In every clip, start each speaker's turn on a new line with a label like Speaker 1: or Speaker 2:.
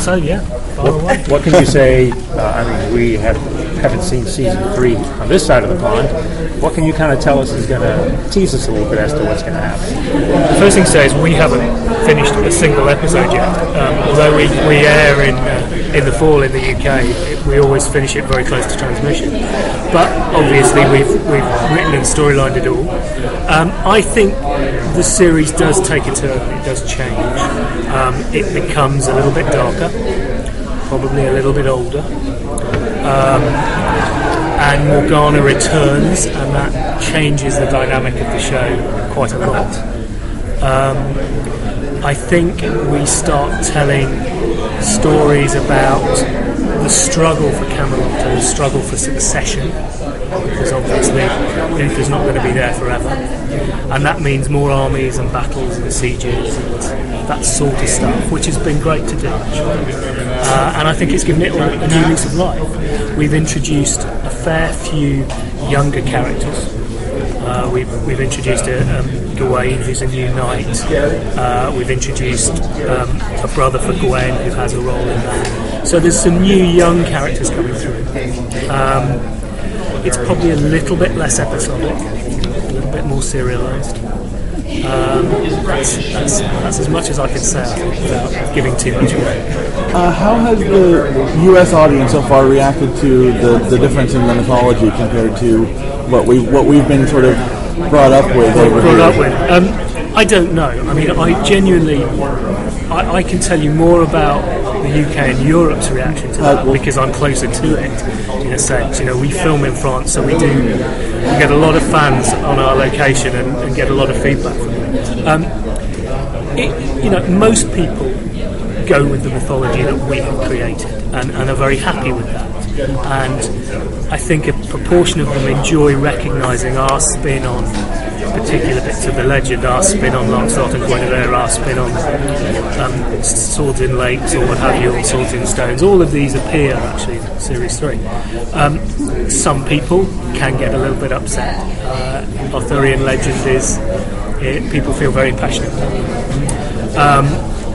Speaker 1: So yeah,
Speaker 2: what can you say? I mean, we haven't seen season 3 on this side of the pond. What can you kind of tell us is going to tease us a little bit as to what's going to happen?
Speaker 1: The first thing to say is we haven't finished a single episode yet. Although we air in the fall in the UK, we always finish it very close to transmission. But obviously we've written and storylined it all. I think the series does take a turn. It does change. It becomes a little bit darker, probably a little bit older. And Morgana returns, and that changes the dynamic of the show quite a lot. I think we start telling stories about the struggle for Camelot and the struggle for succession, because obviously Luther's not going to be there forever, and that means more armies and battles and sieges and that sort of stuff, which has been great to do actually. And I think it's given it a new lease of life. We've introduced a fair few younger characters. We've introduced Gawain, who's a new knight. We've introduced a brother for Gwen, who has a role in that. So there's some new young characters coming through. It's probably a little bit less episodic, a little bit more serialised. That's as much as I can say, I think, without giving too much away.
Speaker 3: How has the US audience so far reacted to the difference in the mythology compared to what we've been sort of brought up with over here?
Speaker 1: I don't know. I mean, I genuinely, I can tell you more about the UK and Europe's reaction to that because I'm closer to it, in a sense. You know, we film in France, so we get a lot of fans on our location and get a lot of feedback from it. You know, most people go with the mythology that we have created and are very happy with that. And I think a proportion of them enjoy recognising our spin on particular bits of the legend, our spin on Lancelot and Guinevere, our spin on Swords in Lakes or what have you, or Swords in Stones. All of these appear actually in Series 3. Some people can get a little bit upset. Arthurian legend is, people feel very passionate about it.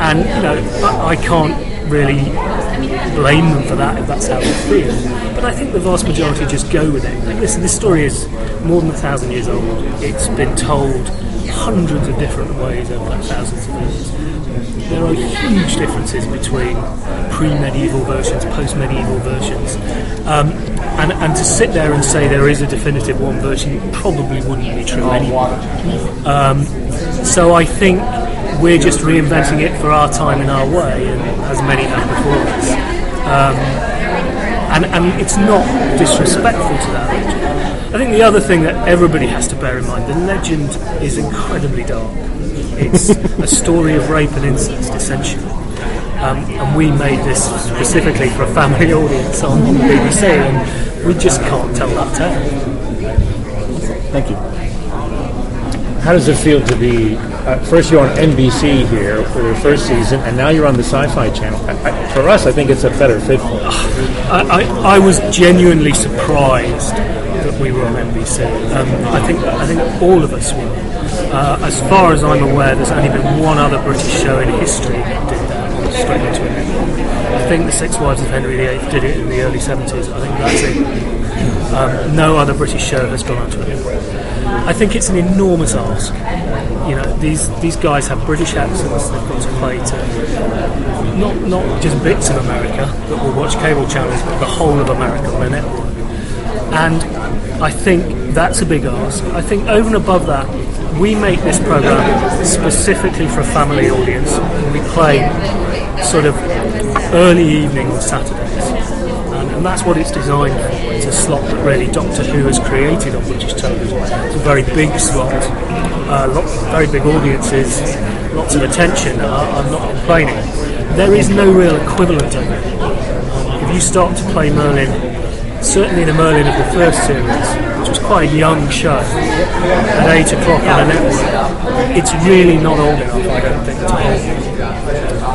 Speaker 1: And you know, I can't really blame them for that if that's how they feel. But I think the vast majority just go with it. Listen, this story is more than 1,000 years old. It's been told hundreds of different ways over thousands of years. There are huge differences between pre-medieval versions, post-medieval versions. And to sit there and say there is a definitive one version probably wouldn't be true anyway. So I think we're just reinventing it for our time in our way, and as many have before us. And it's not disrespectful to that legend. I think the other thing that everybody has to bear in mind, the legend is incredibly dark. It's a story of rape and incest, essentially. And we made this specifically for a family audience on the BBC, and we just can't tell that tale.
Speaker 3: Thank you.
Speaker 2: How does it feel to be, first you're on NBC here for the first season, and now you're on the SyFy channel? For us, I think it's a better fit for us.
Speaker 1: I was genuinely surprised that we were on NBC. I think all of us were. As far as I'm aware, there's only been one other British show in history that did that, straight into a network. I think The Six Wives of Henry VIII did it in the early 70s. I think that's it. No other British show has gone onto a network. I think it's an enormous ask. You know, these guys have British accents. They've got to play to not just bits of America that will watch cable channels, but the whole of America on a network. And I think that's a big ask. I think over and above that, we make this program specifically for a family audience. We play sort of early evening on Saturdays, and that's what it's designed for. It's a slot that really Doctor Who has created on British television. It's a very big slot, very big audiences, lots of attention. I'm not complaining. There is no real equivalent of it. If you start to play Merlin, certainly the Merlin of the first series, which was quite a young show, at 8 o'clock on a network, it's really not old enough, I don't think, to hold.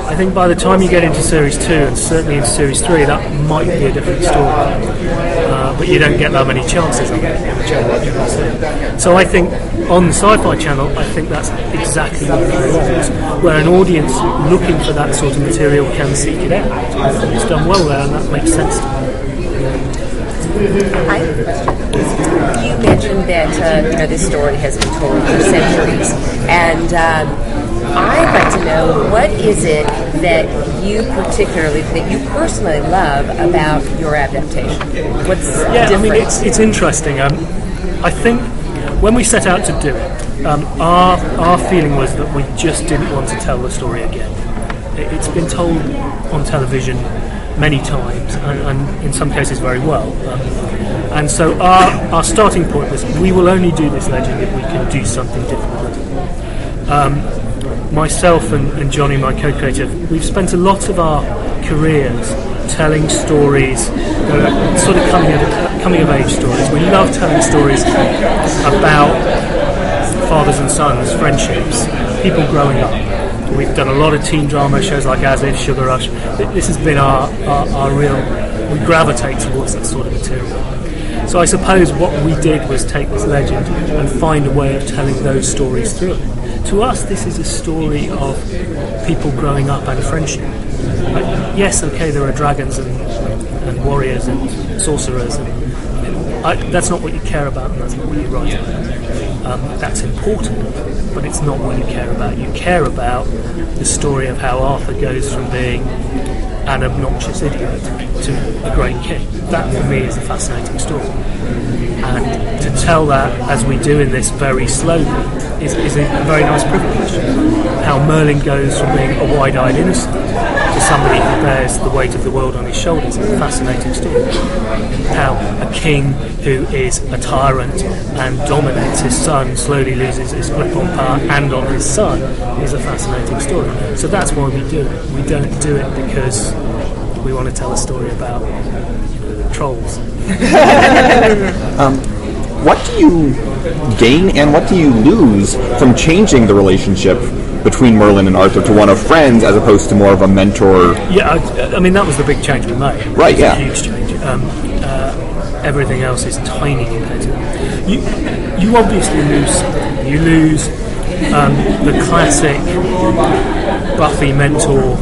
Speaker 1: I think by the time you get into Series 2, and certainly in Series 3, that might be a different story. but you don't get that many chances on it. So I think on the SyFy channel, I think that's exactly what it is, where an audience looking for that sort of material can seek it out. It's done well there, and that makes sense to me.
Speaker 4: You mentioned that this story has been told for centuries, and I'd like to know, what is it that you personally love about your adaptation? What's different?
Speaker 1: I mean, it's interesting. I think when we set out to do it, our feeling was that we just didn't want to tell the story again. It's been told on television many times, and in some cases very well. And so our starting point was, we will only do this legend if we can do something different with it. Myself and Johnny, my co-creator, we've spent a lot of our careers telling stories that are sort of coming of age stories. We love telling stories about fathers and sons, friendships, people growing up. We've done a lot of teen drama shows like As If, Sugar Rush. This has been our real, we gravitate towards that sort of material. So I suppose what we did was take this legend and find a way of telling those stories through it. To us, this is a story of people growing up and friendship. Yes, okay, there are dragons and warriors and sorcerers. That's not what you care about, and that's not what you write about. That's important, but it's not what you care about. You care about the story of how Arthur goes from being an obnoxious idiot to a great king. That, for me, is a fascinating story. And to tell that, as we do in this very slowly, is a very nice privilege. How Merlin goes from being a wide-eyed innocent to somebody who bears the weight of the world on his shoulders is a fascinating story. How a king who is a tyrant and dominates his son slowly loses his grip on power and on his son is a fascinating story. So that's why we do it. We don't do it because we want to tell a story about trolls.
Speaker 5: What do you gain and what do you lose from changing the relationship between Merlin and Arthur to one of friends as opposed to more of a mentor?
Speaker 1: Yeah, I mean, that was the big change we made.
Speaker 5: Right, yeah.
Speaker 1: A huge change. Everything else is tiny compared to that. You obviously lose something. You lose the classic Buffy mentor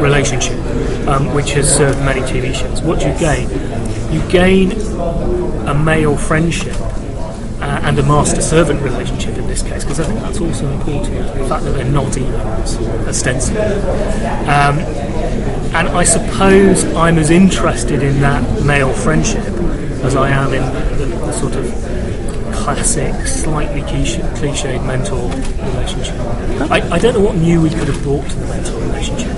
Speaker 1: relationship, which has served many TV shows. What do you gain? You gain a male friendship and a master-servant relationship in this case, because I think that's also important, the fact that they're not equals, ostensibly. And I suppose I'm as interested in that male friendship as I am in the sort of classic, slightly cliched mentor relationship. I don't know what new we could have brought to the mentor relationship.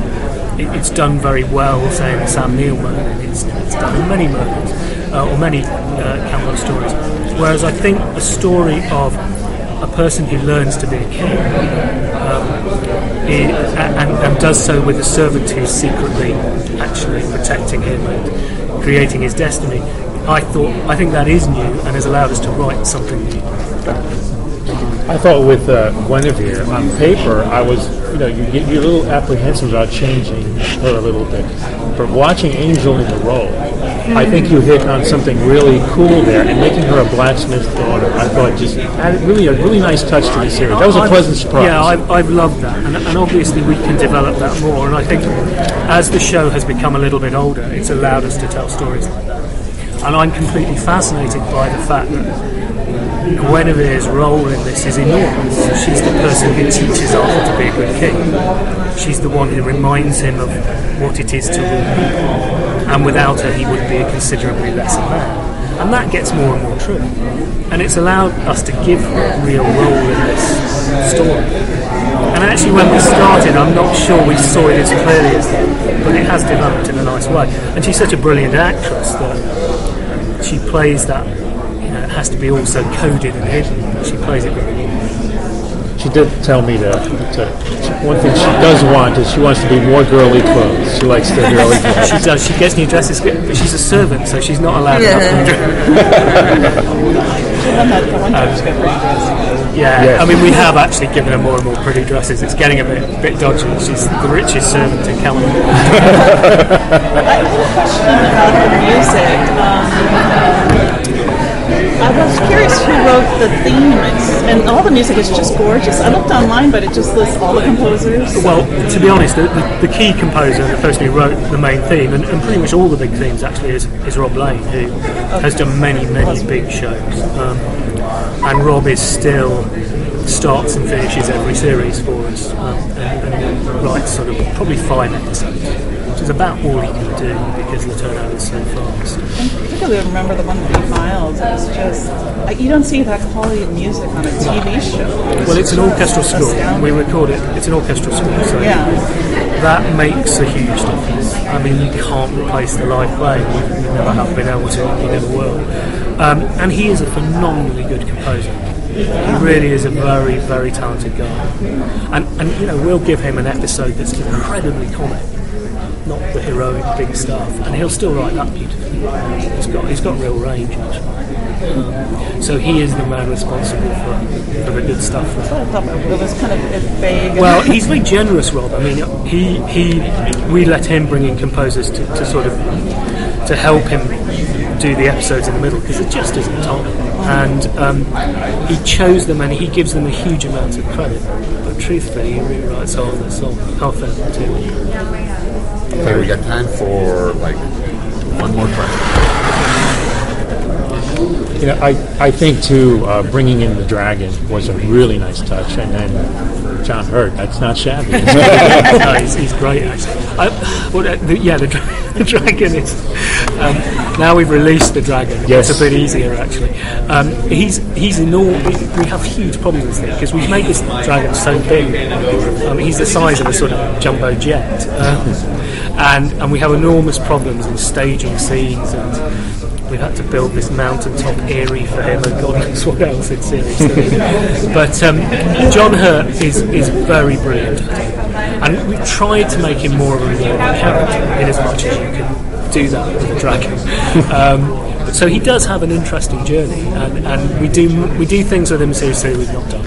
Speaker 1: It's done very well, say in the Sam Neill Merlin. It's done in many Merlins, or many Camelot stories. Whereas I think a story of a person who learns to be a king and does so with a servant who's secretly actually protecting him and creating his destiny, I think that is new and has allowed us to write something new.
Speaker 2: I thought with Guinevere on paper, I was, you're a little apprehensive about changing her a little bit. But watching Angel in the role, I think you hit on something really cool there, and making her a blacksmith's daughter, I thought just added a really nice touch to the series. That was a pleasant surprise.
Speaker 1: Yeah, I've loved that, and obviously we can develop that more. And I think as the show has become a little bit older, it's allowed us to tell stories like that. And I'm completely fascinated by the fact that Guinevere's role in this is enormous. She's the person who teaches Arthur to be a good king. She's the one who reminds him of what it is to rule people. And without her, he would be a considerably lesser man. And that gets more and more true. And it's allowed us to give her a real role in this story. And actually, when we started, I'm not sure we saw it as clearly as that, but it has developed in a nice way. And she's such a brilliant actress that she plays that. It has to be also coded and hidden, but she plays it very well.
Speaker 2: She did tell me one thing she does want is she wants to be more girly clothes. She likes the girly clothes.
Speaker 1: She does. She gets new dresses, but she's a servant, so she's not allowed to have new Yeah, I mean, we have actually given her more and more pretty dresses. It's getting a bit dodgy. She's the richest servant in Camelot.
Speaker 6: I have a question about her music. I was curious who wrote the theme, and all the music is just gorgeous. I looked online, but it just lists all the composers.
Speaker 1: Well, to be honest, the key composer and the person who wrote the main theme, and pretty much all the big themes actually, is Rob Lane, who has done many big shows. And Rob is still starts and finishes every series for us, and writes sort of probably 5 episodes, which is about all he can do because the turnover is so fast.
Speaker 6: I particularly remember the one with 8 Miles. It was just, you don't see that quality of music on a TV show.
Speaker 1: Well, it's an orchestral score. We record it. It's an orchestral score, so that makes a huge difference. I mean, you can't replace the live play. You never have been able to. You never will. And he is a phenomenally good composer. He really is a very, very talented guy. And you know, we'll give him an episode that's incredibly comic, not the heroic big stuff, and he'll still write that beautifully. He's got real range actually. So he is the man responsible for the good stuff.
Speaker 6: I thought it was kind of vague.
Speaker 1: Well, he's very generous, Rob. I mean, we let him bring in composers to sort of to help him do the episodes in the middle because it just isn't time. And he chose them and he gives them a huge amount of credit. But truthfully, he rewrites half the song, half the tune.
Speaker 7: Okay, we got time for like one more question.
Speaker 2: You know, I think too, bringing in the dragon was a really nice touch, and then John Hurt, that's not shabby.
Speaker 1: No, he's great actually. The dragon is. Now we've released the dragon.
Speaker 2: Yes.
Speaker 1: It's a bit easier actually. He's enormous. We have huge problems with it because we've made this dragon so big. He's the size of a sort of jumbo jet, and we have enormous problems in staging scenes, and we've had to build this mountaintop eyrie for him, and God knows what else in series 3. But John Hurt is very brilliant, and we've tried to make him more of a character in as much as you can do that with a dragon. So he does have an interesting journey, and we do things with him in series 3 we've not done.